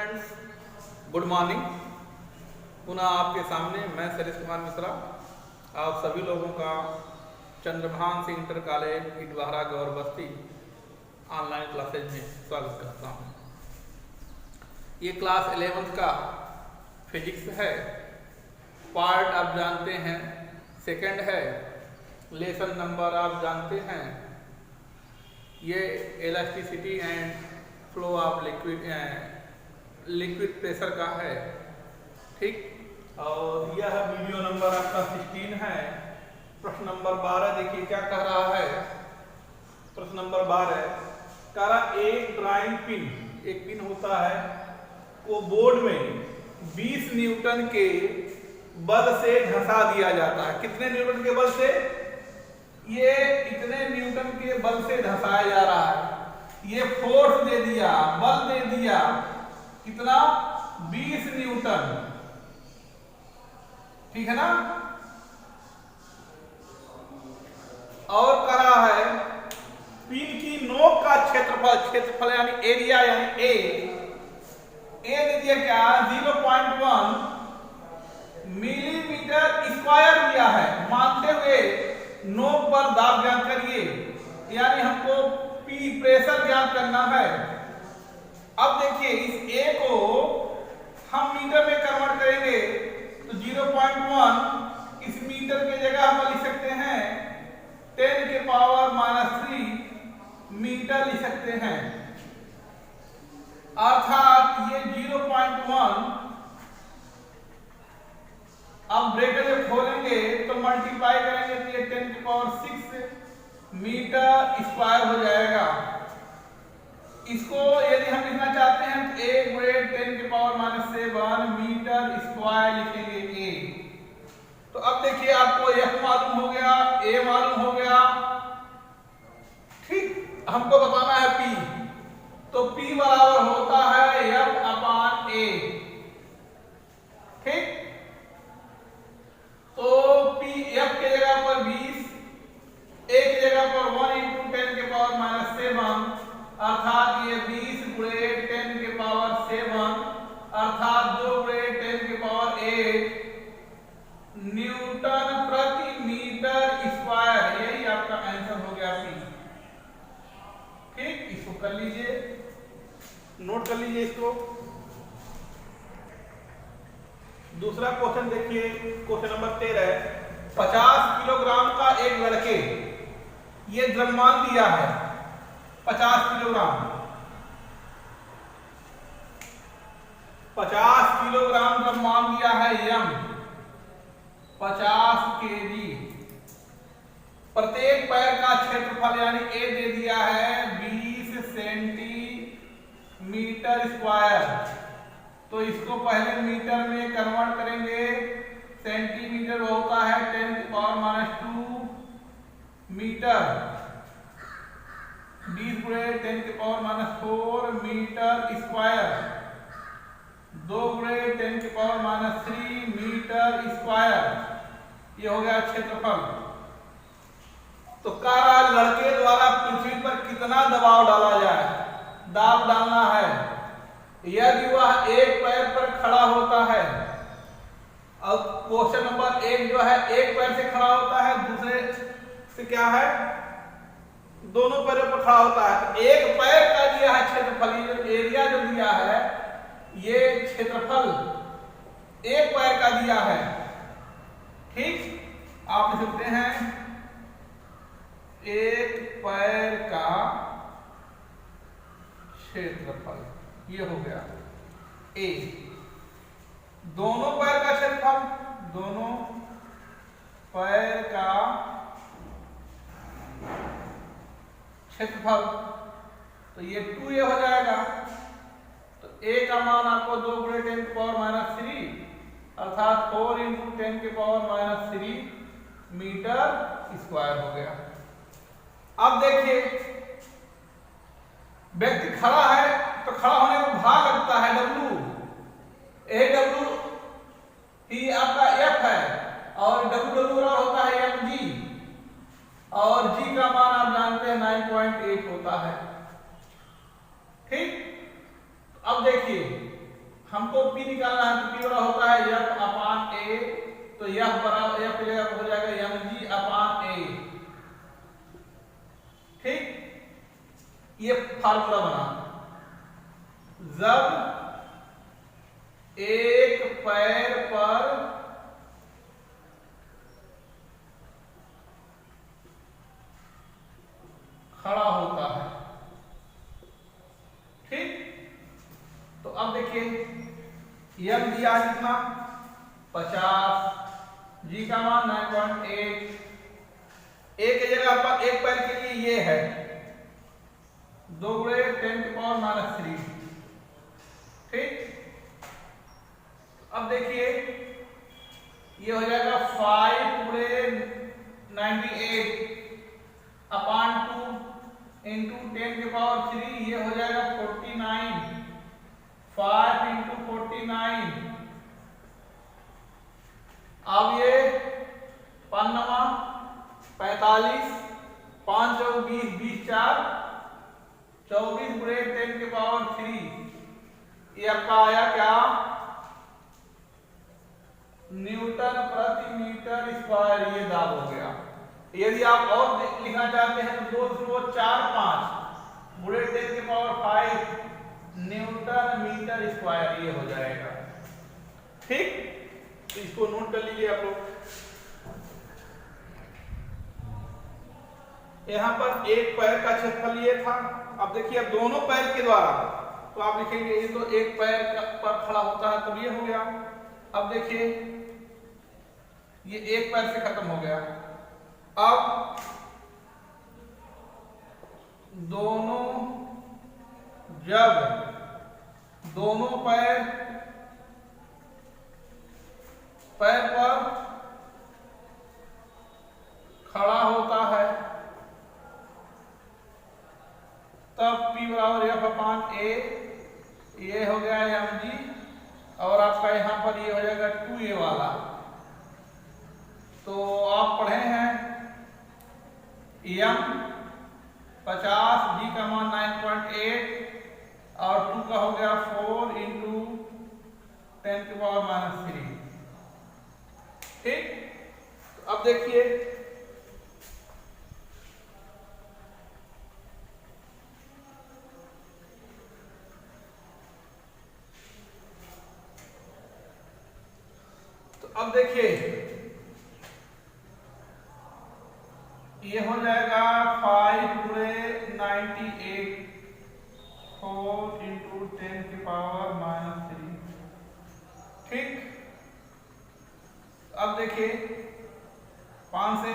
Students, good morning. पुनः आपके सामने मैं सरेश कुमार मिश्रा आप सभी लोगों का चंद्रभान सिंह इंटर कॉलेज इटवाहरा गौर बस्ती ऑनलाइन क्लासेज में स्वागत करता हूँ। ये क्लास 11th का फिजिक्स है, पार्ट आप जानते हैं सेकंड है, लेसन नंबर आप जानते हैं। ये elasticity and flow of liquid pressure का है, ठीक। और यह वीडियो नंबर आपका 16 है। प्रश्न नंबर 12 देखिए क्या कह रहा है। प्रश्न नंबर 12 कह रहा एक ड्राइंग पिन, एक पिन होता है वो बोर्ड में 20 न्यूटन के बल से धंसा दिया जाता है। कितने न्यूटन के बल से? ये इतने न्यूटन के बल से धंसाया जा रहा है। ये फोर्स दे दिया, बल दे दिया, कितना? 20 न्यूटन, ठीक है ना। और करा है पिन की नोक का क्षेत्रफल, क्षेत्रफल यानी एरिया यानी ए दे दिया क्या? 0.1 मिलीमीटर स्क्वायर दिया है। मानते हुए नोक पर दाब ज्ञात करिए, यानी हमको पी प्रेशर ज्ञात करना है। अब देखिए इस ए को हम मीटर में कन्वर्ट करेंगे तो 0.1 इस मीटर के जगह हम लिख सकते हैं 10 के पावर -3 मीटर लिख सकते हैं। अर्थात ये 0.1 अब ब्रैकेट में खोलेंगे तो मल्टीप्लाई करेंगे तो ये 10 की पावर 6 मीटर स्क्वायर हो जाएगा। इसको यदि हम लिखना चाहते हैं तो a गुणे 10 की पावर -7 मीटर स्क्वायर लिखेंगे a। तो अब देखिए आपको f मालूम हो गया, a मालूम हो गया, ठीक। हमको बताना है p, तो p बराबर होता है F/a, ठीक। तो p f के जगह पर 20, a की जगह पर 1 × 10 के पावर -7, अर्थात ये 20 गुणे 10 के पावर 7 अर्थात 2 गुणे 10 के पावर 8 न्यूटन प्रति मीटर स्क्वायर। यही आपका आंसर हो गया पी, ठीक। इसको कर लीजिए, नोट कर लीजिए इसको। दूसरा क्वेश्चन देखिए, क्वेश्चन नंबर 13 50 किलोग्राम का एक लड़के, ये द्रव्यमान दिया है 50 किलोग्राम, 50 किलोग्राम द्रव्यमान दिया है m, 50 केजी। प्रत्येक पैर का क्षेत्रफल यानी a दे दिया है 20 सेंटीमीटर स्क्वायर। तो इसको पहले मीटर में कन्वर्ट करेंगे, सेंटीमीटर होता है 10 की पावर -2 मीटर, 20 गुणे 10 की पावर -4 मीटर स्क्वायर, 2 गुणे 10 की पावर -3 मीटर स्क्वायर। ये हो गया क्षेत्रफल। तो कारा लड़के द्वारा पृथ्वी पर कितना दबाव डाला जाए? दाब डालना है। यदि वह एक पैर पर खड़ा होता है, और क्वेश्चन नंबर 1 जो है एक पैर से खड़ा होता है, दूसरे से क्या है? दोनों पैरों पर खड़ा होता है। तो एक पैर का दिया है क्षेत्रफल, ये जो एरिया जो दिया है ये क्षेत्रफल एक पैर का दिया है, ठीक। आप लिख सकते हैं एक पैर का क्षेत्रफल, ये हो गया ए। दोनों पैर का क्षेत्रफल, दोनों पैर का क्षेत्रफल, तो ये 2a हो जाएगा। तो a का मान आपको 2 गुणे 10 की पावर -3 अर्थात 4 × 10 की पावर -3 मीटर स्क्वायर हो गया। अब देखिए व्यक्ति खड़ा है तो खड़ा होने में भार लगता है W, W ही आपका F है और W होता है mg, और g का मान आप जानते हैं 9.8 होता है, ठीक। अब देखिए हमको पी निकालना है, तो पी बड़ा होता है एफ अपान ए, तो एफ बराबर एफ हो जाएगा एम जी अपान ए। ठीक, ये फार्मूला बना। जब एक पैर पर खड़ा होता है, ठीक, तो अब देखिए एम दिया है कितना 50, जी का मान 9.8, एक जगह पर एक पैर के लिए ये है 2 गुणे 10⁻³ ठीक। अब देखिए ये हो जाएगा 5 गुणे 98 अपान 2 इंटू 10⁻³ ये हो जाएगा 49, 5 इंटू 49। अब ये 5 45, 5 चौ 20, 20 4 24 गुणे 10⁻³, ये आपका आया क्या न्यूटन प्रति मीटर स्क्वायर, ये दाब हो गया। यदि आप और लिखना चाहते हैं तो 2.45 गुणे 10⁵ न्यूटन मीटर स्क्वायर ये हो जाएगा। ठीक, तो इसको नोट कर लीजिए आप लोग। यहां पर एक पैर का क्षेत्रफल ये था। अब देखिए अब दोनों पैर के द्वारा, तो आप लिखेंगे ये तो एक पैर पर खड़ा होता है, तो ये हो गया। अब देखिए ये एक पैर से खत्म हो गया। अब जब दोनों पैर पर खड़ा होता है तब P बराबर एफ अपान ए, ये हो गया एम जी, और आपका यहां पर ये हो जाएगा 2a वाला। तो आप पढ़े हैं एम 50, जी का मान 9.8 और 2 का हो गया 4 इंटू 10⁻³ ठीक। तो अब देखिए ये हो जाएगा 5 गुणे 98 4 इंटू 10⁻³ ठीक। अब देखिए 5 से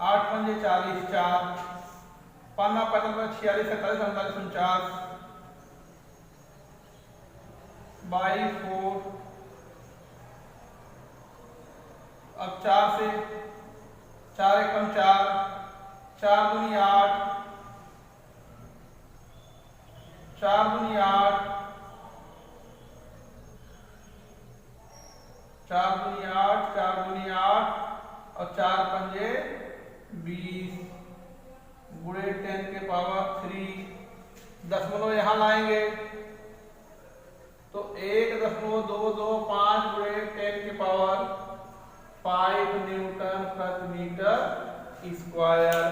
8 पंजे 40, 4 5 45 46 47 48 49 बाई 4। अब 4 से 4 एकम 4, 4 दूनी 8, 4 दूनी 8, 4 दूनी 8, 4 दूनी 8 और 4 पंजे 20 गुणे 10⁻³ दशमलव यहां लाएंगे तो 1.225 गुणे 10⁵ न्यूटन प्रति मीटर स्क्वायर।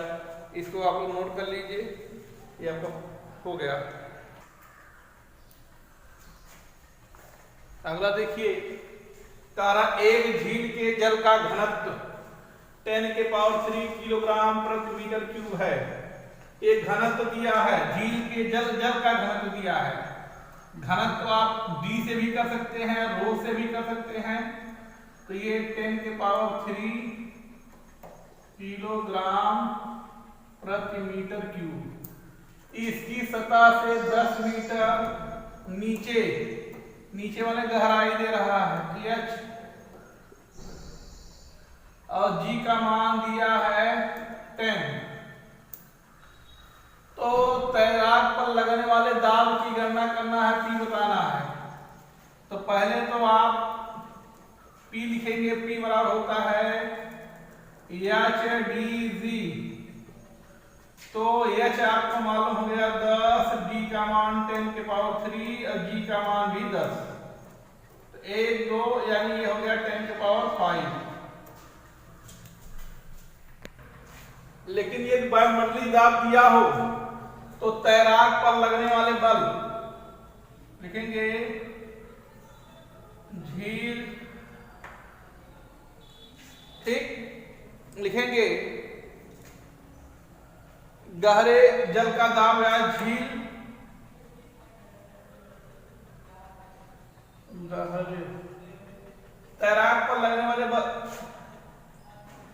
इसको आप लोग नोट कर लीजिए, ये आपका हो गया। अगला देखिए तारा एक झील के जल का घनत्व 10⁻³ किलोग्राम प्रति मीटर क्यूब है। एक घनत्व दिया है, झील के जल का घनत्व दिया है। घनत्व आप डी से भी कर सकते हैं, रो से भी कर सकते हैं। तो ये 10⁻³ किलोग्राम प्रति मीटर क्यूब। इसकी सतह से 10 मीटर नीचे वाले गहराई दे रहा है h, और g का मान दिया है 10। तो तैराक पर लगने वाले दाब की गणना करना है, P बताना है। तो पहले तो आप P लिखेंगे, P बराबर होता है HDG। तो H आपको मालूम हो गया 10, D का मान 10 के पावर 3 और g का मान भी 10, तो 1 2 यानी ये हो गया 10 के पावर 5। लेकिन ये वायुमंडलीय दाब दिया हो तो तैराक पर लगने वाले बल लिखेंगे झील, ठीक, लिखेंगे गहरे जल का दाब या झील, गहरे तैराक पर लगने वाले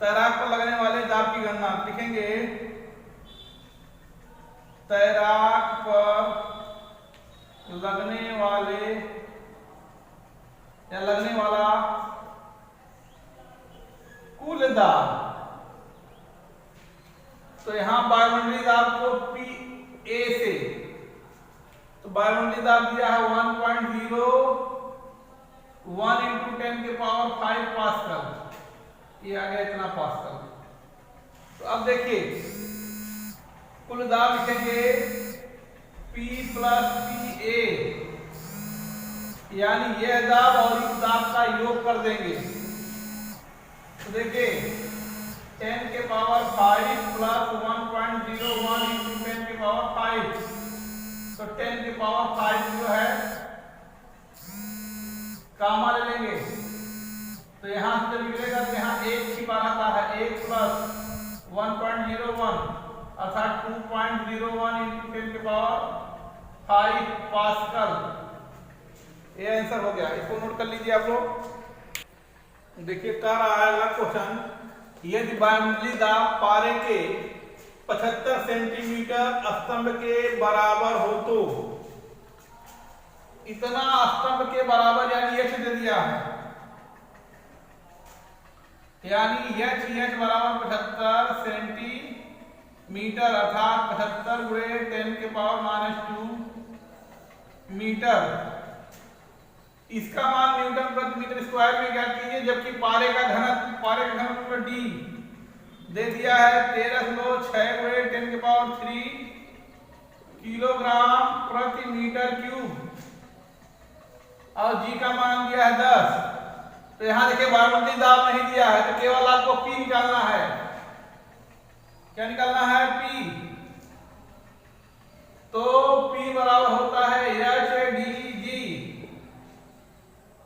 तैराक पर लगने वाले दाब की गणना लिखेंगे तैराक पर लगने वाले या लगने वाला कुल दाब। तो यहां वायुमंडलीय दाब को पी ए से, तो वायुमंडलीय दाब दिया है 1.01 इंटू 10 के पावर 5 पास्कल, ये आ गया इतना पास्कल। तो अब देखिए कुल दाब लिखेंगे P प्लस पी ए, यानी यह दाब और इस दाब का योग कर देंगे। तो देखिए 10 के पावर 5 प्लस 1.01 इंटू 10 के पावर 5, तो 10 के पावर 5 जो है कामा ले लेंगे, तो यहां से जब निकलेगा तो यहाँ 1 छिपा रहता है, 1 प्लस 1.01 अर्थात 2.01 इंटू 10 के पावर 5 पास्कल। ये आंसर हो गया, इसको नोट कर लीजिए आप लोग। देखिए कह रहा है अगला क्वेश्चन, यदि वायुमंडलीय दाब पारे के 75 सेंटीमीटर स्तंभ के बराबर हो तो इतना स्तंभ के बराबर यानी एच दे दिया है, यानी एच बराबर 75 सेंटीमीटर अर्थात 75 गुणे 10 के पावर -2 मीटर। इसका मान न्यूटन प्रति मीटर स्क्वायर में ज्ञात कीजिए, जबकि पारे का घनत्व डी दे दिया है 13.6 गुणे 10 के पावर 3 किलोग्राम प्रति मीटर क्यूब और जी का मान दिया है 10। तो यहां देखिए वायुमंडलीय दाब नहीं दिया है, तो केवल आपको पी निकालना है। क्या निकालना है? पी। तो पी बराबर होता है एच डी जी।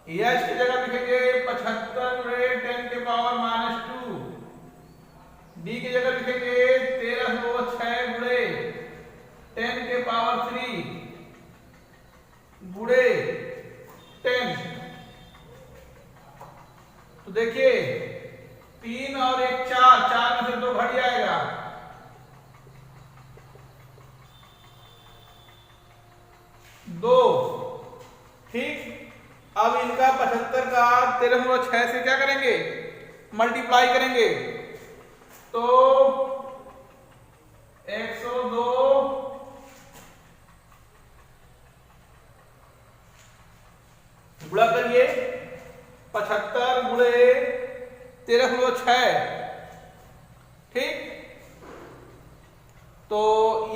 एच की जगह लिखेंगे 75 गुणे 10 के पावर -2, डी की जगह लिखेंगे 13.6 गुणे 10 के पावर 3 गुणे 10। तो देखिए 3 और 1 4, 4 में से 2 घट जाएगा, 2, ठीक। अब इनका 75 का 13.6 से क्या करेंगे? मल्टीप्लाई करेंगे, तो 102 गुणा करिए 75 गुणे 13.6, ठीक। तो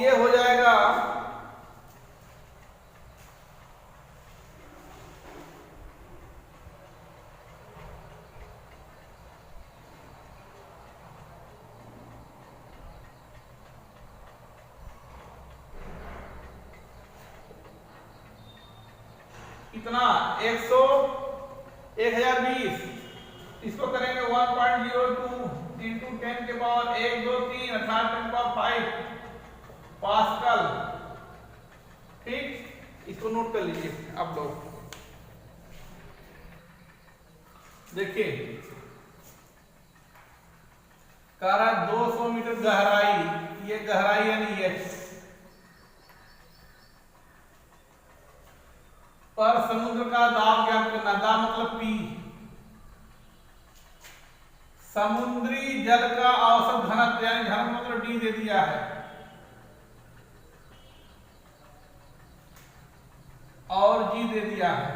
ये हो जाएगा 1020। इसको करेंगे 1.02 इंटू 10 के पावर 1 2 3 अर्थात 10 पावर 5 पास्कल, ठीक। इसको नोट कर लीजिए आप लोग। देखिए कह रहा 200 मीटर गहराई, ये गहराई यानी एच पर समुद्र का दाब ज्ञात करना। दाब मतलब पी। समुद्री जल का औसत घनत्व यानी घनत्व मतलब डी दे दिया है, और जी दे दिया है।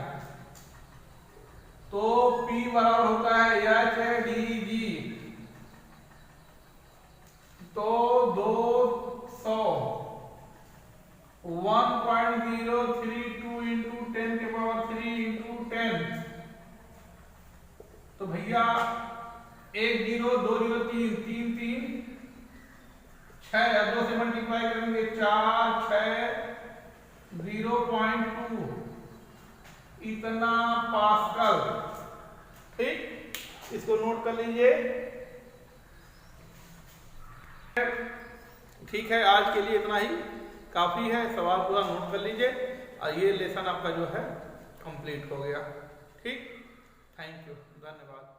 तो P बराबर होता है एच डी जी। तो 200 1.032 इंटू 10 के पावर 3 इंटू 10। तो भैया 1 0 2 0 3 3 3 6 या 2 से मल्टीप्लाई करेंगे 4 6 0.2 इतना पास्कल। ठीक, इसको नोट कर लीजिए। ठीक है, आज के लिए इतना ही काफी है। सवाल पूरा नोट कर लीजिए और ये लेसन आपका जो है कंप्लीट हो गया। ठीक, थैंक यू, धन्यवाद।